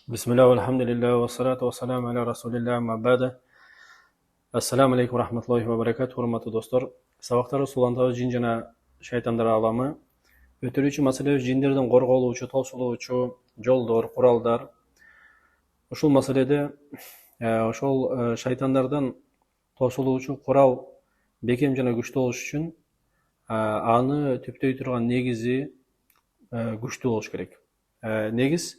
Bismillah, alhamdulillah, wa salatu wa salam ala rasulillah, amma ba'da. Assalamu alaikum wa rahmatullahi wa barakatuh, hurmatly dostlar. Сабактары сулантабыз жин жана шайтандар аламы. Өтүрүүчү маселебиз жиндерден корголуучу, тосулуучу жолдор, куралдар. Ушул маселеде ошол шайтандардан тосулуучу курал бекем жана күчтүү болуш үчүн аны түптөй турган негизи күчтүү болуш керек. Негиз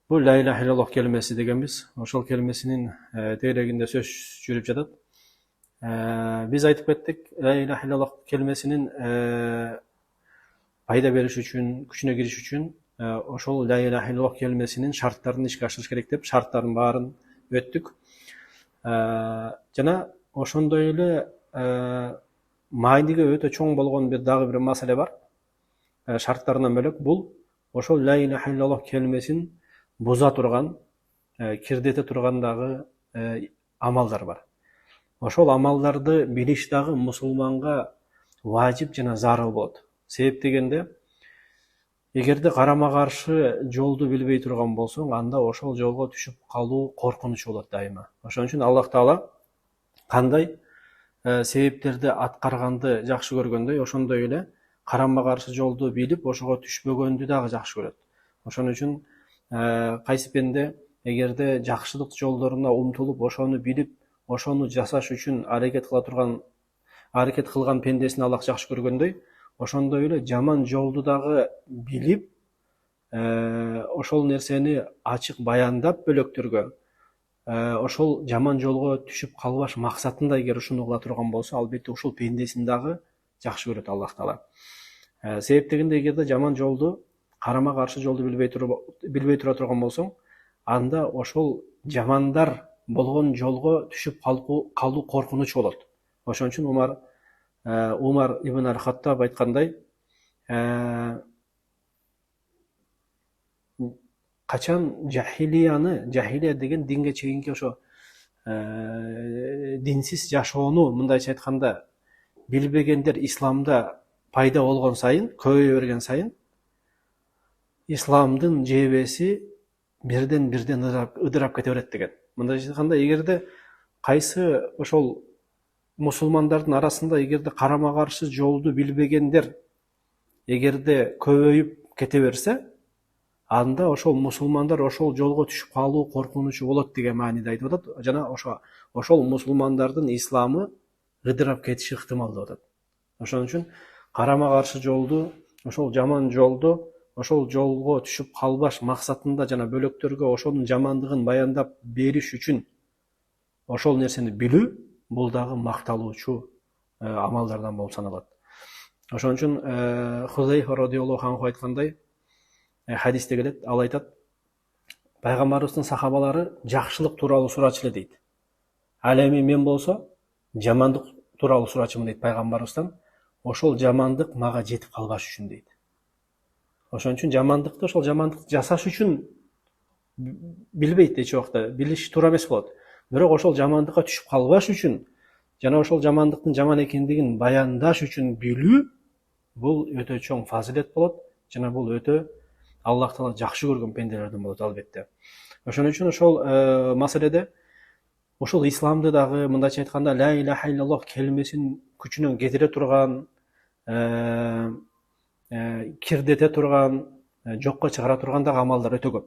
bu la ilahe illallah kelimesi degenimiz. Ошол kelimesinin teğereginde söz жүрүп жатат. Biz aytıp kettik, la ilahe illallah kelimesinin пайда бериш үчүн, күчүнө кириш үчүн ошол la ilahe illallah kelimesinin шарттарын ишке ашырыш керек деп, шарттарын баарын өттүк. Жана ошондой эле маанилиги өтө чоң болгон дагы бир маселе бар. Шарттарынан бөлөк бул ошол la ilahe illallah kelimesин буза турган, кирдете турган дагы амалдар бар. Ошол амалдарды билиш дагы мусулманга важип жана зарыл болот. Себеп дегенде, эгерде карама каршы жолду билбей турган болсоң, анда ошол жолго түшүп калуу коркунуч болот дайыма. Ошон үчүн Аллах Таала кандай себептерди аткарганды жакшы көргөндөй, ошондой эле карама каршы жолду билип, ошого түшпөгөндү дагы жакшы көрөт. Ошон үчүн кайсы пенде эгерде жакшылык жолдоруна умтулуп, ошону билип, ошону жасаш үчүн аракет кылган пендесин Аллах жакшы көргөндөй, ошондой эле жаман жолду дагы билип, ошол нерсени ачык баяндап бөлөктөргө, ошол жаман жолго түшүп калбаш максатында эгер ушуну кыла турган болсо, албетте ушул пендесин дагы жакшы көрөт Аллах Таала. Себеп дегенде, эгерде жаман жолду, карама каршы жолду билбей тура турган болсоң, анда ошол жамандар болгон жолго түшүп калуу коркунуч болот. Ошон үчүн Умар ибн Аль-Хаттаб айткандай, качан жахилия деген динге чейинки ошо динсиз жашоону, мындайча айтканда, билбегендер исламда пайда болгон сайын, көбөйө берген сайын, исламдын жебеси бирден ыдырап кете берет деген. Мындайча айтканда, эгерде кайсы ошол мусулмандардын арасында эгерде карама каршы жолду билбегендер эгерде көбөйүп кете берсе, анда ошол мусулмандар ошол жолго түшүп калуу коркунучу болот деген мааниде айтып атат. Жана ошол мусулмандардын исламы ыдырап кетиши ыктымал деп атат. Ошон үчүн карама каршы жолду, ошол жаман жолду, ошол жолго түшүп калбаш максатында жана бөлөктөргө ошонун жамандыгын баяндап бериш үчүн ошол нерсени билүү, бул дагы макталуучу амалдардан болуп саналат. Ошон үчүн Хузайфа радиаллаху анху айткандай, хадисте келет, ал айтат, пайгамбарыбыздын сахабалары жакшылык тууралуу сурачу эле дейт. Ал эми мен болсо жамандык тууралуу сурачумун дейт пайгамбарыбыздан. Ошол жамандык мага жетип калбаш үчүн дейт. Ошон үчүн жамандыкты, ошол жамандыкты жасаш үчүн билбейт эч убакта, билиш туура эмес болот. Бирок ошол жамандыкка түшүп калбаш үчүн жана ошол жамандыктын жаман экендигин баяндаш үчүн билүү, бул өтө чоң фазилет болот жана бул өтө Аллах Таала жакшы көргөн пенделерден болот албетте. Ошон үчүн ошол маселеде ошол исламды дагы, мындайча айтканда, ла илаха илlalloh келмесин күчүнөн кетире турган, кирдете турган, жокко чыгара турган дагы амалдар өтө көп.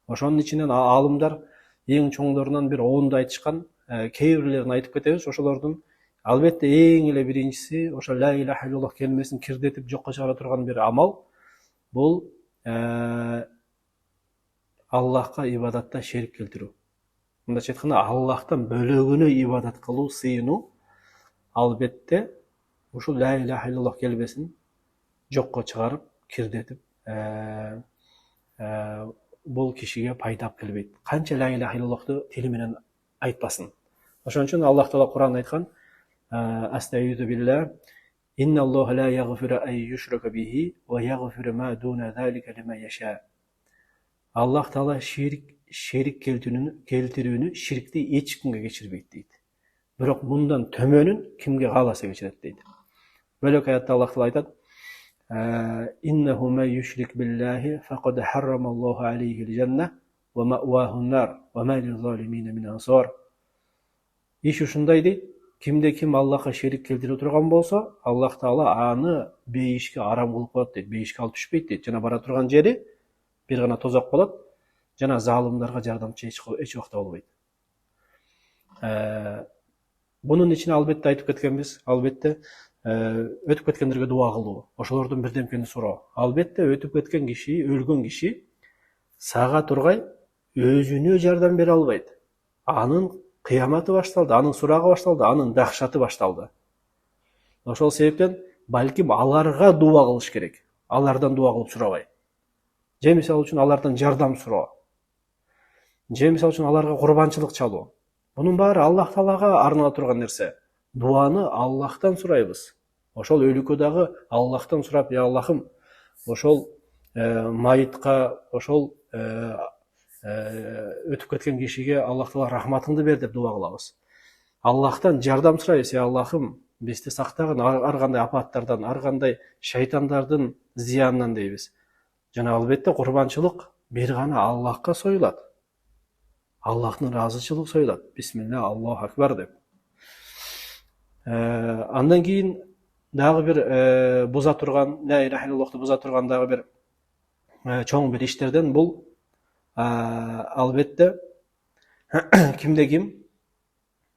Ошонун ичинен аалымдар эң чоңдорунан бир 10 айтышкан, кээ бирлерин айтып кетебиз. Ошолордун албетте эң эле биринчиси ошо ла илаха илlalloh келмесин кирдетип жокко чыгара турган бир амал, бул Аллахка ибадатта шерик келтирүү. Мындайча айтканда, Аллахтан бөлөгүнө ибадат кылуу, сыйынуу, албетте ушул ла илаха илlalloh келмесин жокко чыгарып, кирдетип, бул кишиге пайдап келбейт. Канча ла илаха илlalloh'ты тили менен айтпасын. Ошон үчүн Аллах Таала Кур'ан айткан, астаизу билlah, инналлоха ла ягфиру ан юшрака бихи ва ягфиру ма дуна залика лиман яша. Аллах Таала шерик келтирүүнү, ширкти эч кимге кечирбейт дейт. Бирок мындан төмөнүн кимге кааласа кечирет дейт. Бөлөк аятта Аллах Таала айтат, إنه من يشرك بالله فقد حرم الله عليه الجنة ومأواهم النار وما للظالمين من أنصار. Иш ушундай дейт, кимде ким Аллахка шерик келтире турган болсо, Аллах Таала аны бейишке арам кылып коет дейт, бейишке алып түшпөйт дейт. Жана бара турган жери бир гана тозак болот, жана залымдарга жардамчы эч убакта болбойт. Бунун ичине албетте айтып кеткенбиз, албетте өтүп кеткендерге дуа кылуу, ошолордон бирдемкени суроо. Албетте өтүп кеткен киши, өлгөн киши сага тургай өзүнө жардам бере албайт. Анын кыяматы башталды, анын сурагы башталды, анын дахшаты башталды. Ошол себептен балким аларга дуа кылыш керек. Алардан дуа кылып сурабай. Же мисалы үчүн алардан жардам суроо. Же мисалы үчүн аларга курбанчылык чалуу. Бунун баары Аллах Таалага арнала турган нерсе. Дуаны Аллахтан сурайбыз. Ошол өлүккө дагы Аллахтан сурап, я Аллахым, ошол майытка, ошол өтүп кеткен кишиге Аллах Таала рахматыңды бер деп дуа кылабыз. Аллахтан жардам сурайбыз, я Аллахым, бизди сактагын ар кандай апаттардан, ар кандай шайтандардын зыянынан дейбиз. Жана албетте курбанчылык бир гана Аллахка союлат. Аллахтын ыраазычылыгы союлат. Бисмилла, Аллаху акбар деп. Андан кийин дагы бир буза турган, ла иляха иллаллахты буза турган дагы бир чоң бир иштерден бул албетте кимде ким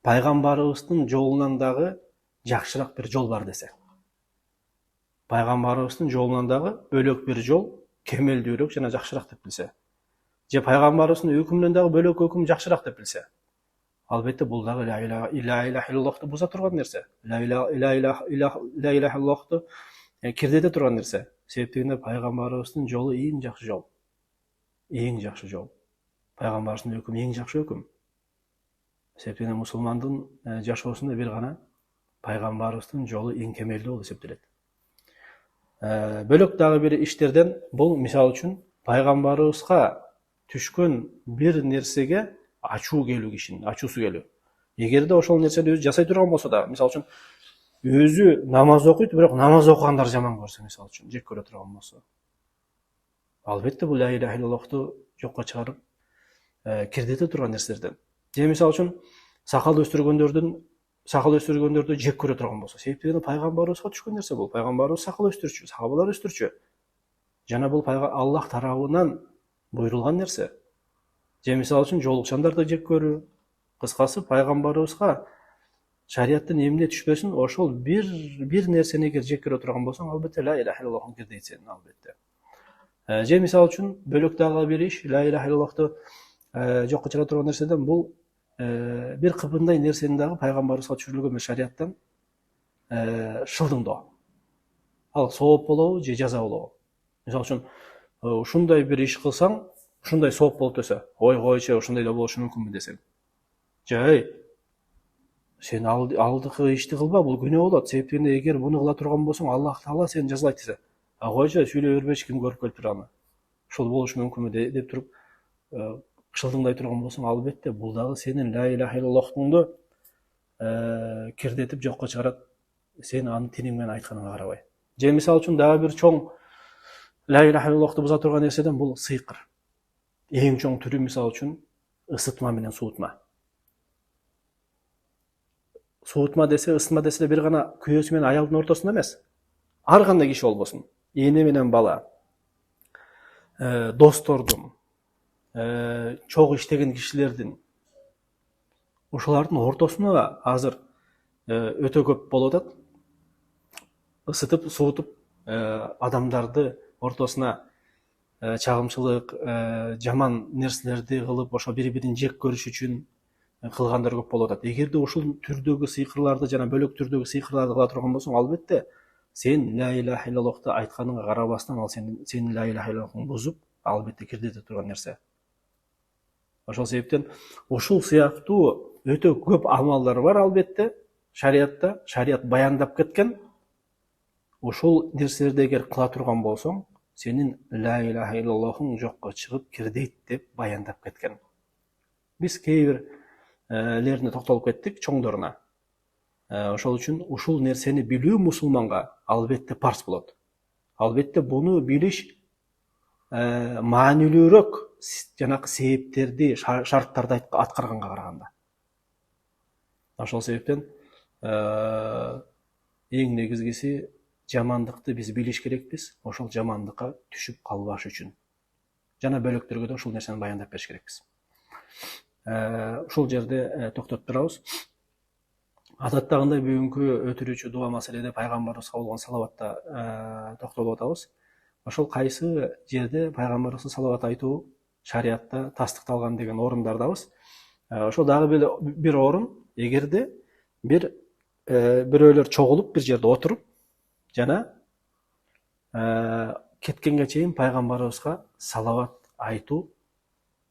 пайгамбарыбыздын жолунан дагы жакшыраак бир жол бар десе. Пайгамбарыбыздын жолунан дагы бөлөк бир жол кемелдүүрөөк жана жакшыраак деп билсе. Же пайгамбарыбыздын өкүмүнөн дагы бөлөк өкүм жакшыраак деп билсе. Албетте бул дагы ла иляха иллаллахты буза турган нерсе. Ла иляха иллаллахты кирдете турган нерсе. Себептегенде пайгамбарыбыздын жолу эң жакшы жол. Эң жакшы жол. Пайгамбарыбыздын өкүмү эң жакшы өкүм. Себептегенде мусулмандын жашоосунда бир гана пайгамбарыбыздын жолу эң кемелдүү болуп эсептелет. Бөлөк дагы бир иштерден бул мисал үчүн пайгамбарыбызга түшкөн бир нерсеге ачуу келүү, кишинин ачуусу келүү. Эгерде ошол нерсени өзү жасай турган болсо да, мисал үчүн өзү намаз окуйт, бирок намаз окугандар жаман көрсө, мисал үчүн жек көрө турган болсо, албетте бул ла иляха иллаллахты жокко чыгарып кирдете турган нерселерден. Же мисал үчүн сакал өстүргөндөрдү жек көрө турган болсо, себептен пайгамбарыбызга түшкөн нерсе бул. Пайгамбарыбыз сакал өстүрчү, сахабалар өстүрчү. Жана бул Аллах тарабынан буйрулган нерсе. Же мисал үчүн жолукчандарды жек көрүү. Кыскасы пайгамбарыбызга шариаттын эмне түшпөсүн, ошол бир нерсени эгер жек көрө турган болсоң, албетте ла иляха иллаллахты кирдейтсең, албетте. Же мисал үчүн бөлөк дагы бир иш, ла иляха иллаллахты жокко чыгара турган нерседен бул бир кыпындай нерсени дагы пайгамбарыбызга түшүрүлгөн шариаттан шылдыңдоо. Ал сооп болобу же жаза болобу. Мисал үчүн ушундай бир иш кылсаң, ушундай сооп болот десе, койчу, ушундай да болушу мүмкүнбү десең. Жай, сен алдыкы ишти кылба, бул күнөө болот. Себептен эгер буну кыла турган болсоң, Аллах Таала сени жазалайт десе. Койчу, сүйлөй бербечи, ким көрүп келиптир аны. Ушул болушу мүмкүнбү деп туруп шылдыңдай турган болсоң, албетте бул дагы сенин ла иляха иллаллахтыңды кирдетип жокко чыгарат. Сен аны тилиң менен айтканыңа карабай. Же мисал үчүн дагы бир чоң ла иляха иллаллахты буза турган нерседен бул сыйкыр. Эң чоң түрү мисал үчүн ысытма менен суутма. Суутма десе, ысытма десе бир гана күйөөсү менен аялдын ортосунда эмес. Ар кандай киши болбосун. Эне менен бала, достордун, чогуу иштеген кишилердин, ошолардын ортосуна азыр өтө көп болуп атат. Ысытып, суутуп, адамдарды ортосуна чагымчылык, жаман нерселерди кылып, ошо бири-бирин жек көрүш үчүн кылгандар көп болуп атат. Эгерде ушул түрдөгү сыйкырларды жана бөлөк түрдөгү сыйкырларды кыла турган болсоң, албетте сен ла иляха иллаллахты айтканыңа карабастан, ал сенин ла иляха иллаллахыңды бузуп, албетте кирдете турган нерсе. Ошол себептен ушул сыяктуу өтө көп амалдар бар албетте шариатта, шариат баяндап кеткен. Ушул нерселерди эгер кыла турган болсоң, сенин ла иляха иллаллахың жокко чыгып кирдейт деп баяндап кеткен. Биз кейбирлерине токтолуп кеттик, чоңдоруна. Ошол үчүн ушул нерсени билүү мусулманга албетте парз болот. Албетте буну билиш маанилүүрөөк жанакы себептерди, шарттарды аткарганга караганда. Ошол себептен эң негизгиси жамандыкты биз билиш керекпиз, ошол жамандыкка түшүп калбаш үчүн. Жана бөлөктөргө да ушул нерсени баяндап бериш керекпиз. Ушул жерде токтоп турабыз. Адаттагындай бүгүнкү өтүрүүчү дуа маселеде пайгамбарыбызга болгон салаватта токтолуп атабыз. Ошол кайсы жерде пайгамбарыбызга салават айтуу шариатта тастыкталган деген орундардабыз. Ошол дагы бир орун, эгерде бирөөлөр чогулуп бир жерде отуруп жана кеткенге чейин пайгамбарыбызга салават айтуу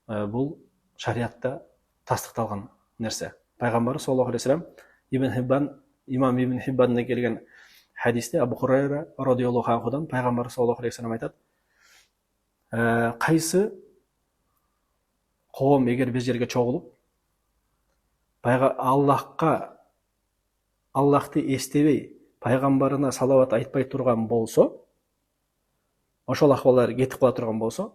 бул шариатта тастыкталган нерсе. Пайгамбарыбыз саллаллаху алейхи вассалам имам Ибн Хиббандан келген хадисте Абу Хурайра радиаллаху анхудан пайгамбарыбыз саллаллаху алейхи вассалам айтат: кайсы коом эгер бир жерге чогулуп Аллахты эстебей пайгамбарына салават айтпай турган болсо, ошол акыбалдар кетип кала турган болсо,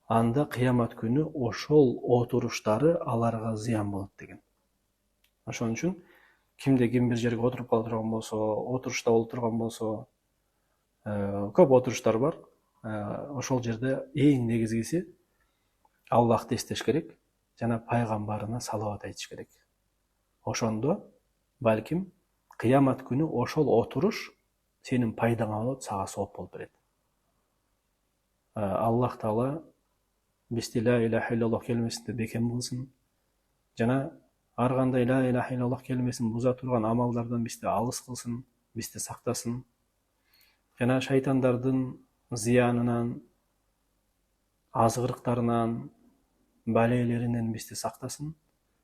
анда кыямат күнү ошол отуруштары аларга зыян болот деген. Ошон үчүн кимде ким бир жерге отуруп кала турган болсо, отурушта болуп турган болсо, көп отуруштар бар. Ошол жерде эң негизгиси Аллахты эстеш керек жана пайгамбарына салават айтыш керек. Ошондо балким кыямат күнү ошол отуруш сенин пайдаңа болот, сага сооп болуп берет. Аллах Таала бизди ла илаха иллаллах келмесинде бекем кылсын жана ар кандай ла илаха иллаллах келмесин буза турган амалдардан бизди алыс кылсын, бизди сактасын. Жана шайтандардын зыянынан, азгырыктарынан, балейлеринен бизди сактасын.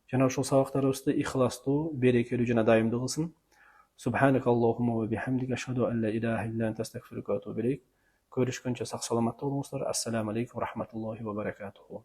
Жана ошол сабактарыбызды ихластуу, берекелүү жана дайымдуу кылсын. Субханак Аллахумма ва бихамдика ашхаду ан ла илаха илля анта астагфирука ва атубу илейк. Көрүшкөнчө сак саламатта болуңуздар. Ассаламу алейкум ва рахматуллахи ва баракатуху.